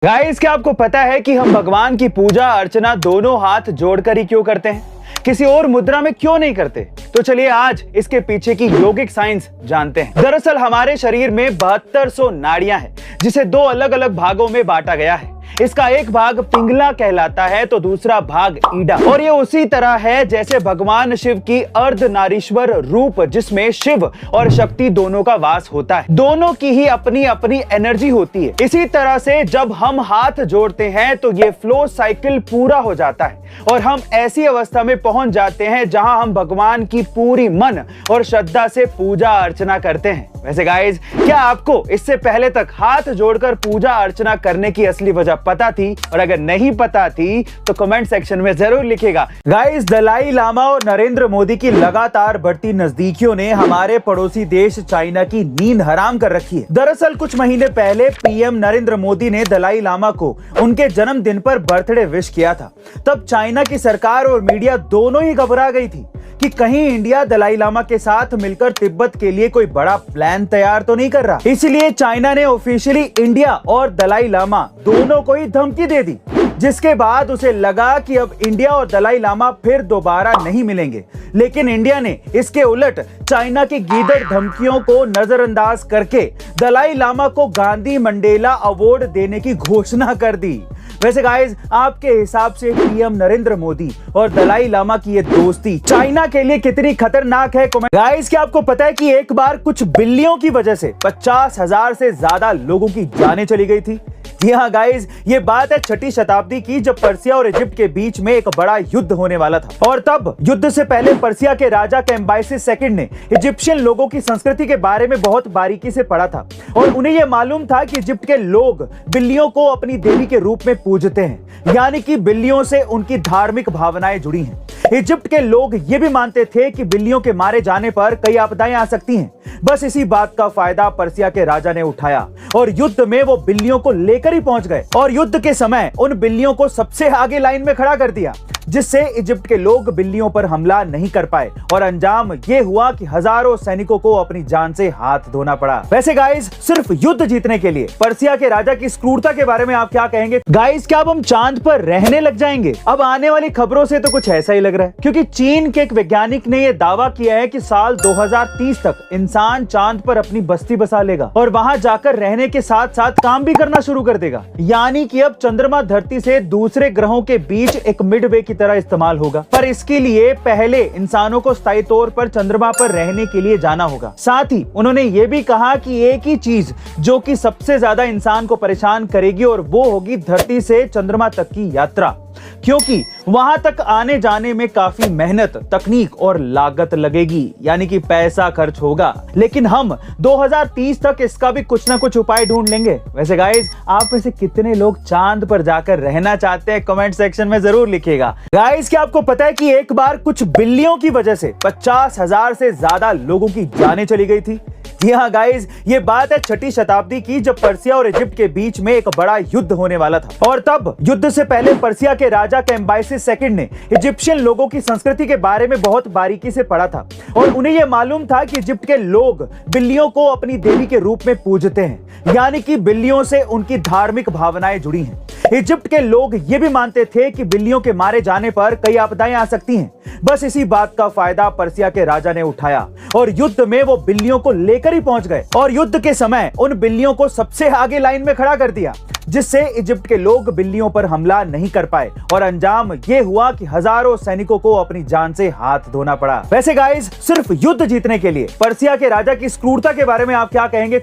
Guys, क्या आपको पता है कि हम भगवान की पूजा अर्चना दोनों हाथ जोड़कर ही क्यों करते हैं? किसी और मुद्रा में क्यों नहीं करते? तो चलिए आज इसके पीछे की योगिक साइंस जानते हैं। दरअसल हमारे शरीर में 7200 नाड़ियां हैं, जिसे दो अलग अलग भागों में बांटा गया है। इसका एक भाग पिंगला कहलाता है तो दूसरा भाग ईडा। और ये उसी तरह है जैसे भगवान शिव की अर्धनारीश्वर रूप, जिसमें शिव और शक्ति दोनों का वास होता है। दोनों की ही अपनी अपनी एनर्जी होती है। इसी तरह से जब हम हाथ जोड़ते हैं तो ये फ्लो साइकिल पूरा हो जाता है और हम ऐसी अवस्था में पहुंच जाते हैं जहां हम भगवान की पूरी मन और श्रद्धा से पूजा अर्चना करते हैं। वैसे गाइस, क्या आपको इससे पहले तक हाथ जोड़कर पूजा अर्चना करने की असली वजह पता थी? और अगर नहीं पता थी तो कमेंट सेक्शन में जरूर लिखिएगा। गाइस, दलाई लामा और नरेंद्र मोदी की लगातार बढ़ती नजदीकियों ने हमारे पड़ोसी देश चाइना की नींद हराम कर रखी है। दरअसल कुछ महीने पहले पीएम नरेंद्र मोदी ने दलाई लामा को उनके जन्मदिन पर बर्थडे विश किया था। तब चाइना की सरकार और मीडिया दोनों ही घबरा गई थी कि कहीं इंडिया दलाई लामा के साथ मिलकर तिब्बत के लिए कोई बड़ा प्लान तैयार तो नहीं कर रहा। इसलिए चाइना ने ऑफिशियली इंडिया और दलाई लामा दोनों को ही धमकी दे दी, जिसके बाद उसे लगा कि अब इंडिया और दलाई लामा फिर दोबारा नहीं मिलेंगे। लेकिन इंडिया ने इसके उलट चाइना की गीदड़ धमकियों को नजरअंदाज करके दलाई लामा को गांधी मंडेला अवार्ड देने की घोषणा कर दी। वैसे गाइस, आपके हिसाब से पीएम नरेंद्र मोदी और दलाई लामा की ये दोस्ती चाइना के लिए कितनी खतरनाक है? गाइस, क्या आपको पता है कि एक बार कुछ बिल्लियों की वजह से 50,000 से ज्यादा लोगों की जानें चली गई थी? जी हाँ गाइस, ये बात है 6ठी शताब्दी की, जब पर्सिया और इजिप्ट के बीच में एक बड़ा युद्ध होने वाला था। और तब युद्ध से पहले पर्सिया के राजा कैम्बाइसिस सेकंड ने इजिप्शियन लोगों की संस्कृति के बारे में बहुत बारीकी से पढ़ा था और उन्हें यह मालूम था कि इजिप्ट के लोग बिल्लियों को अपनी देवी के रूप में पूजते हैं, यानी कि बिल्लियों से उनकी धार्मिक भावनाएं जुड़ी हैं। इजिप्ट के लोग ये भी मानते थे कि बिल्लियों के मारे जाने पर कई आपदाएं आ सकती हैं। बस इसी बात का फायदा पर्सिया के राजा ने उठाया और युद्ध में वो बिल्लियों को लेकर ही पहुंच गए और युद्ध के समय उन बिल्लियों को सबसे आगे लाइन में खड़ा कर दिया, जिससे इजिप्ट के लोग बिल्लियों पर हमला नहीं कर पाए और अंजाम ये हुआ कि हजारों सैनिकों को अपनी जान से हाथ धोना पड़ा। वैसे गाइस, सिर्फ युद्ध जीतने के लिए पर्सिया के राजा की क्रूरता के बारे में आप क्या कहेंगे? गाइस, क्या अब हम चांद पर रहने लग जाएंगे? अब आने वाली खबरों से तो कुछ ऐसा ही लग रहा है, क्योंकि चीन के एक वैज्ञानिक ने यह दावा किया है कि साल 2030 तक इंसान चांद पर अपनी बस्ती बसा लेगा और वहां जाकर रहने के साथ साथ काम भी करना शुरू कर देगा। यानी कि अब चंद्रमा धरती से दूसरे ग्रहों के बीच एक मिडवे की तरह इस्तेमाल होगा। पर इसके लिए पहले इंसानों को स्थायी तौर पर चंद्रमा पर रहने के लिए जाना होगा। साथ ही उन्होंने ये भी कहा कि एक ही चीज जो कि सबसे ज्यादा इंसान को परेशान करेगी और वो होगी धरती से चंद्रमा तक की यात्रा, क्योंकि वहां तक आने जाने में काफी मेहनत, तकनीक और लागत लगेगी, यानी कि पैसा खर्च होगा। लेकिन हम 2030 तक इसका भी कुछ ना कुछ उपाय ढूंढ लेंगे। वैसे गाइस, आप में से कितने लोग चांद पर जाकर रहना चाहते हैं? कमेंट सेक्शन में जरूर लिखिएगा। गाइस, क्या आपको पता है कि एक बार कुछ बिल्लियों की वजह से 50,000 से ज्यादा लोगों की जानें चली गई थी? जी हाँ गाइस, ये बात है 6ठी शताब्दी की, जब पर्सिया और इजिप्ट के बीच में एक बड़ा युद्ध होने वाला था। और तब युद्ध से पहले पर्सिया के राजा कैम्बाइसिस सेकंड ने इजिप्शियन लोगों की संस्कृति के बारे में बहुत बारीकी से पढ़ा था और उन्हें यह मालूम था कि इजिप्ट के लोग बिल्लियों को अपनी देवी के रूप में पूजते हैं, यानी कि बिल्लियों से उनकी धार्मिक भावनाएं जुड़ी हैं। इजिप्ट के लोग ये भी मानते थे कि बिल्लियों के मारे जाने पर कई आपदाएं आ सकती हैं। बस इसी बात का फायदा पर्सिया के राजा ने उठाया और युद्ध में वो बिल्लियों को लेकर ही पहुंच गए और युद्ध के समय उन बिल्लियों को सबसे आगे लाइन में खड़ा कर दिया, जिससे इजिप्ट के लोग बिल्लियों पर हमला नहीं कर पाए और अंजाम ये हुआ कि हजारों सैनिकों को अपनी जान से हाथ धोना पड़ा। वैसे गाइस, सिर्फ युद्ध जीतने के लिए पर्सिया के राजा की क्रूरता के बारे में आप क्या कहेंगे?